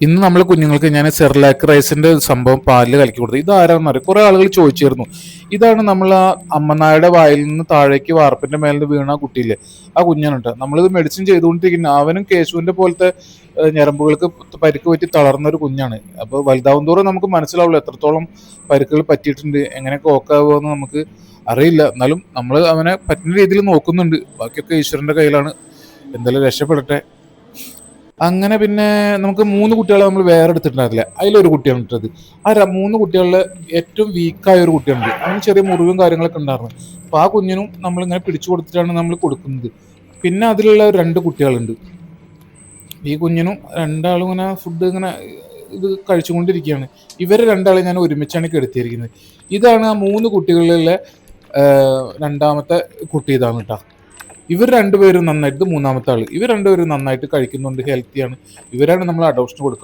ഇന്ന് നമ്മൾ കുഞ്ഞുങ്ങൾക്ക് ഞാൻ സെർലാക്ക് റൈസിന്റെ സംഭവം പാലിൽ കലക്കി കൊടുത്തു. ഇതാരാണെന്ന് അറിയാം, കുറെ ആളുകൾ ചോദിച്ചിരുന്നു. ഇതാണ് നമ്മൾ ആ അമ്മനായുടെ വായിൽ നിന്ന് താഴേക്ക് വാർപ്പിന്റെ മേലെ നിന്ന് വീണ ആ കുട്ടിയില്ലേ, ആ കുഞ്ഞാണ് കേട്ടോ. നമ്മളിത് മെഡിസിൻ ചെയ്തുകൊണ്ടിരിക്കുന്ന അവനും കേശുവിന്റെ പോലത്തെ ഞരമ്പുകൾക്ക് പരിക്ക് പറ്റി തളർന്ന ഒരു കുഞ്ഞാണ്. അപ്പോൾ വലുതാവും തോറും നമുക്ക് മനസ്സിലാവുള്ളൂ എത്രത്തോളം പരിക്കുകൾ പറ്റിയിട്ടുണ്ട്, എങ്ങനെയൊക്കെ ഓക്കാവുമെന്ന് നമുക്ക് അറിയില്ല. എന്നാലും നമ്മൾ അവനെ പറ്റുന്ന രീതിയിൽ നോക്കുന്നുണ്ട്. ബാക്കിയൊക്കെ ഈശ്വരന്റെ കയ്യിലാണ്. എന്തായാലും രക്ഷപ്പെടട്ടെ. അങ്ങനെ പിന്നെ നമുക്ക് 3 കുട്ടികളെ നമ്മൾ വേറെ എടുത്തിട്ടുണ്ടായിരുന്നില്ല. അതിലൊരു കുട്ടിയാണ് ഇട്ടത്. ആ 3 കുട്ടികളിലെ ഏറ്റവും വീക്കായ ഒരു കുട്ടിയുണ്ട്. അവന് ചെറിയ മുറിവും കാര്യങ്ങളൊക്കെ ഉണ്ടായിരുന്നു. അപ്പോൾ ആ കുഞ്ഞിനും നമ്മളിങ്ങനെ പിടിച്ചു കൊടുത്തിട്ടാണ് നമ്മൾ കൊടുക്കുന്നത്. പിന്നെ അതിലുള്ള 2 കുട്ടികളുണ്ട്. ഈ കുഞ്ഞിനും രണ്ടാളും ഇങ്ങനെ ഫുഡ് ഇങ്ങനെ ഇത് കഴിച്ചുകൊണ്ടിരിക്കുകയാണ്. ഇവരെ രണ്ടാളെ ഞാൻ ഒരുമിച്ചാണ് കിടത്തിയിരിക്കുന്നത്. ഇതാണ് ആ 3 കുട്ടികളിലെ രണ്ടാമത്തെ കുട്ടി. ഇതാണ് കേട്ടോ. ഇവർ രണ്ടുപേരും നന്നായിട്ട്, മൂന്നാമത്തെ ആള്, ഇവർ രണ്ടുപേരും നന്നായിട്ട് കഴിക്കുന്നുണ്ട്, ഹെൽത്തിയാണ്. ഇവരാണ് നമ്മൾ അഡോപ്ഷന് കൊടുക്കുന്നത്.